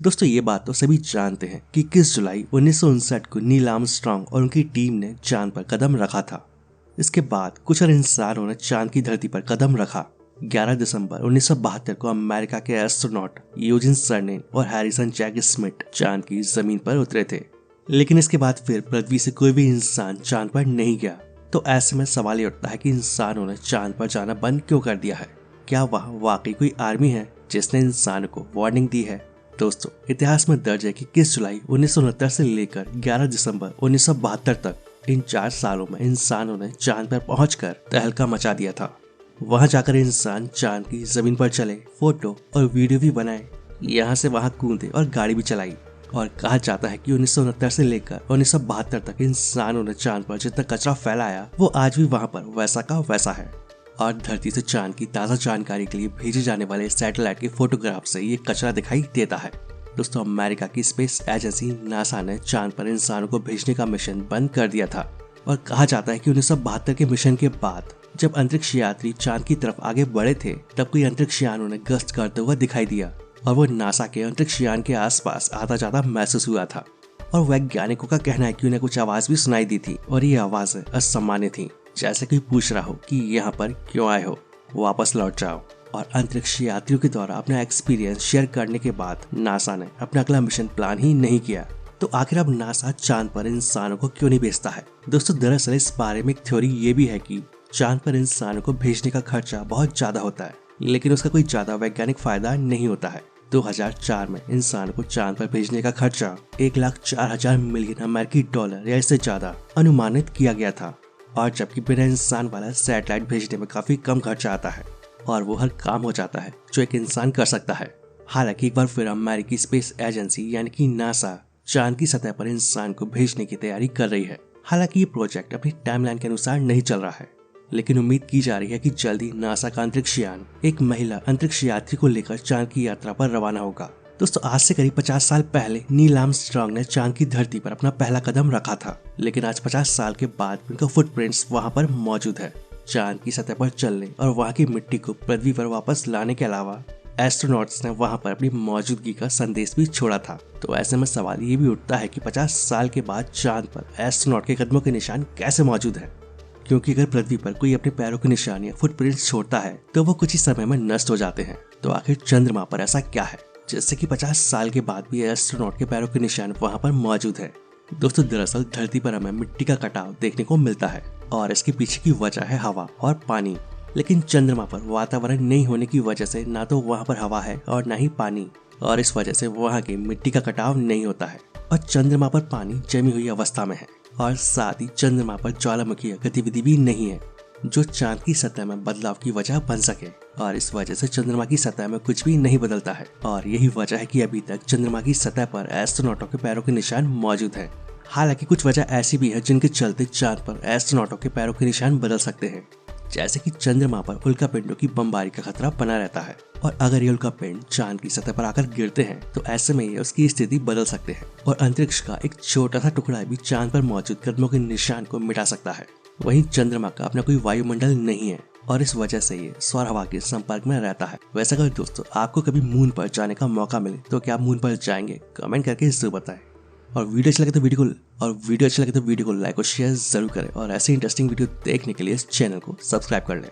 दोस्तों ये बात तो सभी जानते हैं कि 21 जुलाई 1959 को नील आर्मस्ट्रांग और उनकी टीम ने चांद पर कदम रखा था। इसके बाद कुछ और इंसानों ने चांद की धरती पर कदम रखा। 11 दिसंबर 1972 को अमेरिका के एस्ट्रोनॉट यूजिन सर्नेन और हैरिसन जैक स्मिथ चांद की जमीन पर उतरे थे। लेकिन इसके बाद फिर पृथ्वी से कोई भी इंसान चांद पर नहीं गया। तो ऐसे में सवाल ये उठता है कि इंसानों ने चांद पर जाना बंद क्यों कर दिया है? क्या वहाँ वाकई कोई आर्मी है जिसने इंसानों को वार्निंग दी है? दोस्तों इतिहास में दर्ज है कि 21 जुलाई 1969 से लेकर 11 दिसंबर 1972 तक इन 4 सालों में इंसानों ने चांद पर पहुंचकर तहलका मचा दिया था। वहां जाकर इंसान चांद की जमीन पर चले, फोटो और वीडियो भी बनाए, यहाँ से वहां कूदे और गाड़ी भी चलाई। और कहा जाता है कि 1969 से लेकर 1972 तक इंसानों ने चांद पर जितना कचरा फैलाया वो आज भी वहां पर वैसा का वैसा है। और धरती से चांद की ताज़ा जानकारी के लिए भेजे जाने वाले सैटेलाइट के फोटोग्राफ से ये कचरा दिखाई देता है। दोस्तों अमेरिका की स्पेस एजेंसी नासा ने चांद पर इंसानों को भेजने का मिशन बंद कर दिया था। और कहा जाता है कि 1972 के मिशन के बाद जब अंतरिक्ष यात्री चांद की तरफ आगे बढ़े थे तब कोई अंतरिक्ष यान उन्हें गश्त करते हुए दिखाई दिया और वो नासा के अंतरिक्ष यान के आसपास आता जाता महसूस हुआ था। और वैज्ञानिकों का कहना है कि उन्हें कुछ आवाज भी सुनाई दी थी और ये आवाजें असामान्य थी, जैसे कोई पूछ रहा हो कि यहाँ पर क्यों आए हो, वापस लौट जाओ। और अंतरिक्ष यात्रियों के द्वारा अपना एक्सपीरियंस शेयर करने के बाद नासा ने अपना अगला मिशन प्लान ही नहीं किया। तो आखिर अब नासा चांद पर इंसानों को क्यों नहीं भेजता है? दोस्तों दरअसल इस बारे में एक थ्योरी ये भी है कि चांद पर इंसानों को भेजने का खर्चा बहुत ज्यादा होता है, लेकिन उसका कोई ज्यादा वैज्ञानिक फायदा नहीं होता है। 2004 में इंसानों को चांद पर भेजने का खर्चा 1,04,000 मिलियन अमेरिकी डॉलर या इससे ज्यादा अनुमानित किया गया था। और जबकि बिना इंसान वाला सैटेलाइट भेजने में काफी कम खर्चा आता है और वो हर काम हो जाता है जो एक इंसान कर सकता है। हालांकि एक बार फिर अमेरिकी स्पेस एजेंसी यानी कि नासा चांद की सतह पर इंसान को भेजने की तैयारी कर रही है। हालांकि ये प्रोजेक्ट अपनी टाइमलाइन के अनुसार नहीं चल रहा है, लेकिन उम्मीद की जा रही है कि जल्दी नासा का अंतरिक्ष यान एक महिला अंतरिक्ष यात्री को लेकर चांद की यात्रा पर रवाना होगा। दोस्तों आज से करीब 50 साल पहले नील आर्मस्ट्रांग ने चांद की धरती पर अपना पहला कदम रखा था, लेकिन आज 50 साल के बाद उनका फुटप्रिंट्स वहां पर मौजूद है। चांद की सतह पर चलने और वहां की मिट्टी को पृथ्वी पर वापस लाने के अलावा एस्ट्रोनॉट्स ने वहां पर अपनी मौजूदगी का संदेश भी छोड़ा था। तो ऐसे में सवाल ये भी उठता है कि 50 साल के बाद चांद पर एस्ट्रोनॉट के कदमों के निशान कैसे मौजूद है? क्योंकि अगर पृथ्वी पर कोई अपने पैरों के निशान या फुटप्रिंट्स छोड़ता है तो वो कुछ ही समय में नष्ट हो जाते हैं। तो आखिर चंद्रमा पर ऐसा क्या है जिससे कि 50 साल के बाद भी एस्ट्रोनॉट के पैरों के निशान वहां पर मौजूद है? दोस्तों दरअसल धरती पर हमें मिट्टी का कटाव देखने को मिलता है और इसके पीछे की वजह है हवा और पानी। लेकिन चंद्रमा पर वातावरण नहीं होने की वजह से ना तो वहाँ पर हवा है और ना ही पानी, और इस वजह से वहाँ की मिट्टी का कटाव नहीं होता है और चंद्रमा पर पानी जमी हुई अवस्था में है। और साथ ही चंद्रमा पर ज्वालामुखी गतिविधि भी नहीं है जो चांद की सतह में बदलाव की वजह बन सके, और इस वजह से चंद्रमा की सतह में कुछ भी नहीं बदलता है। और यही वजह है कि अभी तक चंद्रमा की सतह पर एस्ट्रोनॉटों के पैरों के निशान मौजूद है। हालांकि कुछ वजह ऐसी भी है जिनके चलते चांद पर एस्ट्रोनॉटों के पैरों के निशान बदल सकते हैं, जैसे कि चंद्रमा पर उल्कापिंडों की बमबारी का खतरा बना रहता है और अगर ये उल्कापिंड चांद की सतह पर आकर गिरते हैं तो ऐसे में ये उसकी स्थिति बदल सकते हैं और अंतरिक्ष का एक छोटा सा टुकड़ा भी चांद पर मौजूद कदमों के निशान को मिटा सकता है। वहीं चंद्रमा का अपना कोई वायुमंडल नहीं है और इस वजह से ये सौर हवा के संपर्क में रहता है। वैसे अगर दोस्तों आपको कभी मून पर जाने का मौका मिले तो क्या आप मून पर जाएंगे? कमेंट करके जरूर बताएं। और वीडियो अच्छा लगे तो वीडियो को लाइक और शेयर जरूर करें और ऐसे इंटरेस्टिंग वीडियो देखने के लिए इस चैनल को सब्सक्राइब कर लें।